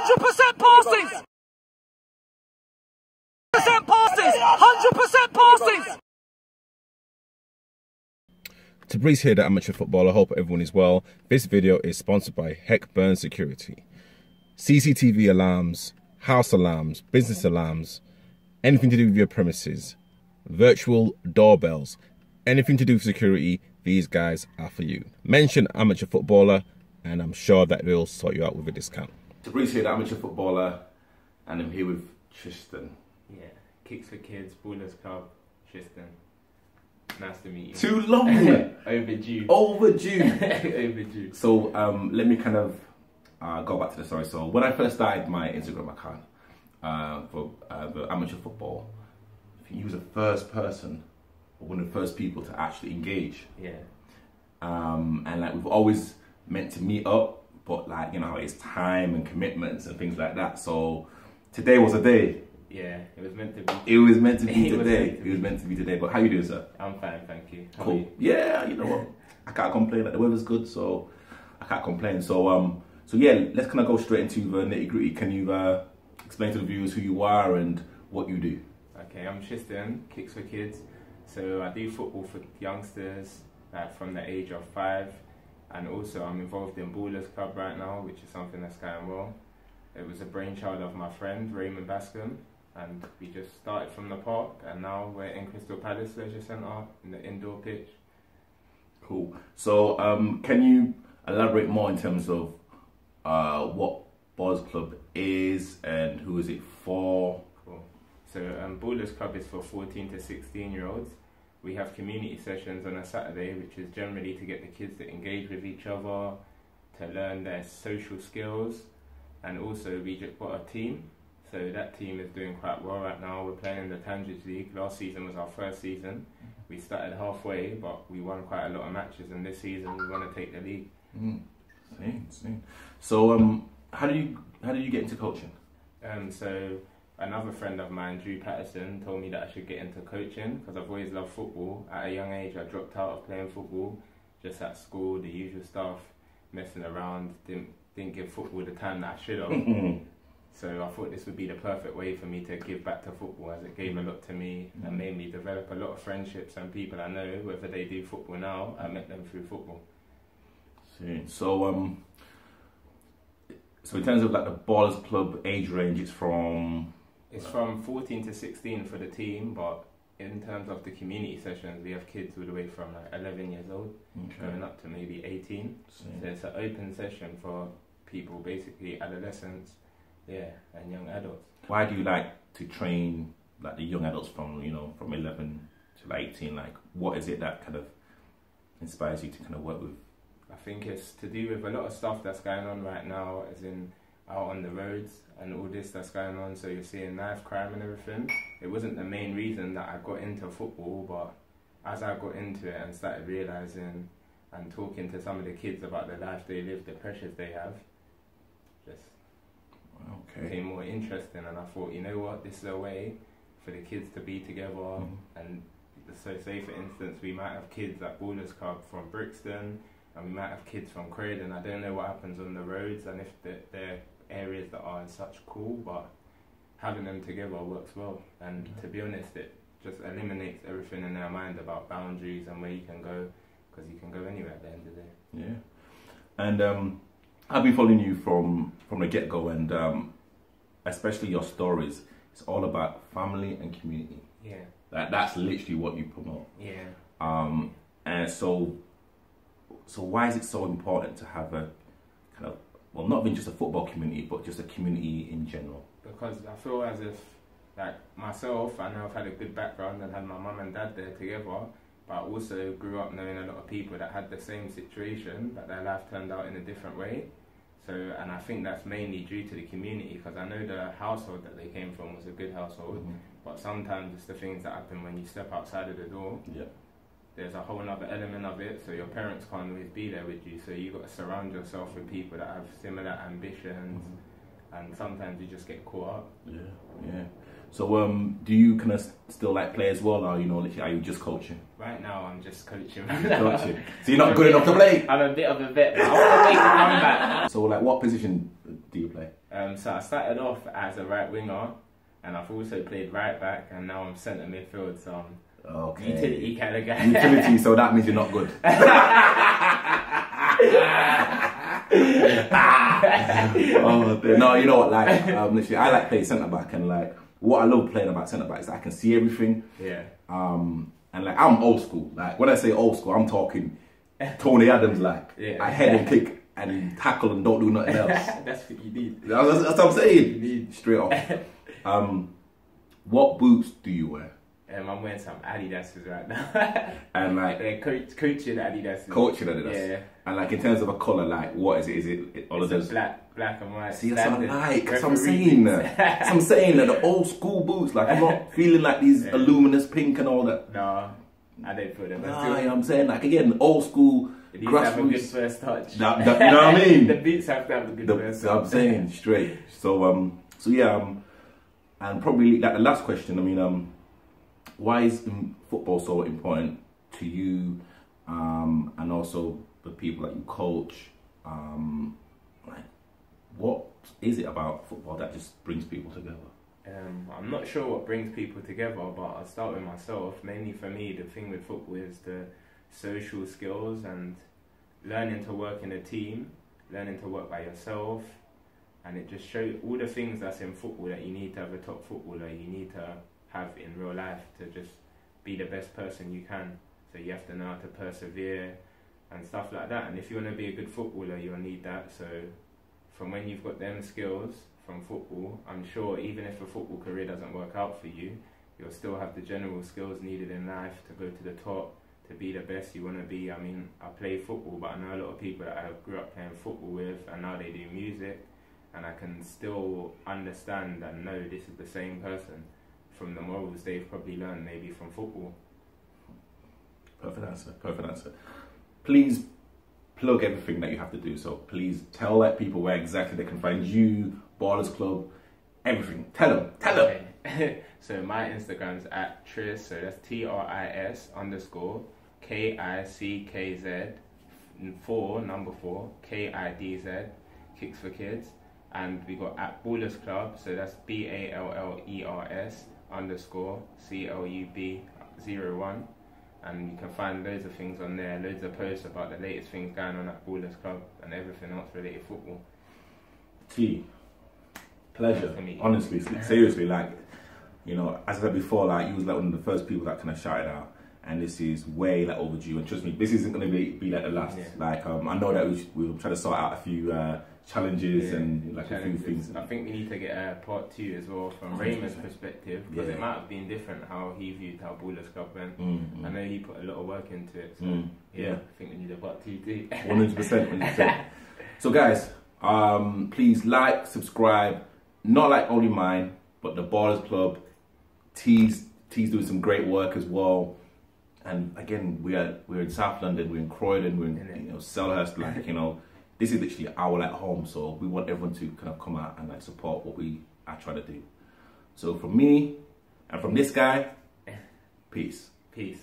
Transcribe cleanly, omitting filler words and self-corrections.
100% passes! 100% passes! 100% passes! Tabriz here, the amateur footballer. I hope everyone is well. This video is sponsored by Heckburn Security. CCTV alarms, house alarms, business alarms, anything to do with your premises, virtual doorbells, anything to do with security, these guys are for you. Mention amateur footballer and I'm sure that they'll sort you out with a discount. Tabriz here, the amateur footballer, and I'm here with Tristan. Yeah, Kicks for Kids, Ballers Club, Tristan. Nice to meet you. Too long. Overdue. Overdue. So let me kind of go back to the story. So when I first started my Instagram account for the amateur football, I think you was the first person, or one of the first people to actually engage. Yeah. And like we've always meant to meet up, but like, you know, it's time and commitments and things like that. So today was a day. Yeah, it was meant to be. It was meant to be today. It was meant to be today. But how you doing, sir? I'm fine, thank you. How cool. are you? Yeah, you know what? I can't complain. Like the weather's good, so I can't complain. So so yeah, let's kind of go straight into the nitty gritty. Can you explain to the viewers who you are and what you do? Okay, I'm Tristan, Kicks for Kids. So I do football for youngsters, like from the age of 5, and also I'm involved in Ballers Club right now, which is something that's going well. It was a brainchild of my friend Raymond Bascom. And we just started from the park, and now we're in Crystal Palace Leisure Centre in the indoor pitch. Cool. So, can you elaborate more in terms of what Ballers Club is and who is it for? Cool. So, Ballers Club is for 14 to 16-year-olds. We have community sessions on a Saturday, which is generally to get the kids to engage with each other, to learn their social skills, and also we just got a team. So that team is doing quite well right now. We're playing in the Tangents League. Last season was our first season. We started halfway, but we won quite a lot of matches. And this season we want to take the league. Same. So how did you get into coaching? So another friend of mine, Drew Patterson, told me that I should get into coaching because I've always loved football. At a young age, I dropped out of playing football, just at school, the usual stuff, messing around. Didn't give football the time that I should have. So I thought this would be the perfect way for me to give back to football, as it gave a lot to me and made me develop a lot of friendships and people I know, whether they do football now, I met them through football. So so in terms of like the Ballers Club age range, it's from 14 to 16 for the team, but in terms of the community sessions, we have kids all the way from like 11 years old going up to maybe 18. So it's an open session for people, basically adolescents. Yeah, and young adults. Why do you like to train like the young adults from, you know, from 11 to like 18? Like, what is it that kind of inspires you to kind of work with? I think it's to do with a lot of stuff that's going on right now, as in out on the roads and all this that's going on. So you're seeing knife crime and everything. It wasn't the main reason that I got into football, but as I got into it and started realising and talking to some of the kids about the life they live, the pressures they have, just became more interesting, and I thought, you know what, this is a way for the kids to be together. And so say for instance we might have kids at Ballers Club from Brixton and we might have kids from Croydon. I don't know what happens on the roads and if they're areas that are such cool, but having them together works well. And to be honest, it just eliminates everything in their mind about boundaries and where you can go, because you can go anywhere at the end of the day. Yeah. And I've been following you from the get-go, and especially your stories. It's all about family and community. Yeah. That's literally what you promote. Yeah. And so why is it so important to have a kind of, well, not even just a football community, but just a community in general? Because I feel as if, like myself, I know I've had a good background and had my mum and dad there together, but I also grew up knowing a lot of people that had the same situation, but their life turned out in a different way. So, and I think that's mainly due to the community, because I know the household that they came from was a good household, but sometimes it's the things that happen when you step outside of the door. Yeah. There's a whole other element of it, so your parents can't always be there with you, so you've got to surround yourself with people that have similar ambitions, and sometimes you just get caught up. Yeah. So do you kind of still like play as well, or, you know, literally, are you just coaching? Right now I'm just coaching. Coaching. So you're not good enough to play? I'm a bit of a vet, but I want to make a comeback. So like, what position do you play? So I started off as a right winger, and I've also played right back, and now I'm centre midfield. So I'm Okay. utility kind of guy. Utility, so that means you're not good. Oh, no, you know what? Like, literally, I like playing centre back, and like, what I love playing about centre back is that I can see everything. Yeah. And like, I'm old school. Like, when I say old school, I'm talking Tony Adams. Like, Yeah. I head and kick and tackle and don't do nothing else. That's what you need. That's what I'm saying. You need. Straight off. What boots do you wear? I'm wearing some Adidas's right now. And like, They're coaching Adidas. coaching Adidas. Yeah. And like, in terms of a colour, like, what is it? Is it all of It's those? a black and white. See, that's what I standard like. That's what I'm referee saying. boots. That's what I'm saying. Like, the old school boots. Like, I'm not feeling like these luminous pink and all that. No, I don't put them. Nah, you know what I'm saying? Like, again, old school, It needs to have a good grassroots. first touch. You know what I mean? The boots have to have a good first touch. I'm saying straight. So yeah, and probably like the last question. I mean, why is football so important to you, and also the people that you coach? Like, what is it about football that just brings people together? I'm not sure what brings people together, but I'll start with myself. Mainly for me, the thing with football is the social skills and learning to work in a team, learning to work by yourself, and it just shows all the things that's in football that you need to have a top footballer, you need to have in real life to just be the best person you can. So you have to know how to persevere and stuff like that. And if you want to be a good footballer, you'll need that. So from when you've got them skills from football, I'm sure even if a football career doesn't work out for you, you'll still have the general skills needed in life to go to the top, to be the best you want to be. I mean, I play football, but I know a lot of people that I grew up playing football with, and now they do music, and I can still understand and know this is the same person from the morals they've probably learned maybe from football. Perfect answer. Perfect answer. Please plug everything that you have to do. So please tell like people where exactly they can find you, Ballers Club, everything. Tell them. Tell them. Okay. So my Instagram's at Tris. So that's TRIS_KICKZ 4 KIDZ, Kicks for Kids. And we got at Ballers Club. So that's BALLERS_CLUB01. And you can find loads of things on there, loads of posts about the latest things going on at Ballers Club and everything else related to football. T. Pleasure. To meet you. Honestly, seriously, like, you know, as I said before, like, you was like one of the first people that kind of shouted out, and this is way like overdue. And trust me, this isn't going to be like the last. Yeah. Like, I know that we'll try to sort out a few challenges and like a few things. I think we need to get a part 2 as well from 100%. Raymond's perspective, because Yeah. it might have been different how he viewed how Ballers Club went. I know he put a lot of work into it, so yeah, I think we need a part 2 too. 100%. So guys, please like, subscribe. Not like only mine, but the Ballers Club. T's doing some great work as well. And again, we're in South London, we're in Croydon, we're in Selhurst. Like, you know, this is literally our like home. So we want everyone to kind of come out and like support what I try to do. So from me and from this guy, peace. Peace.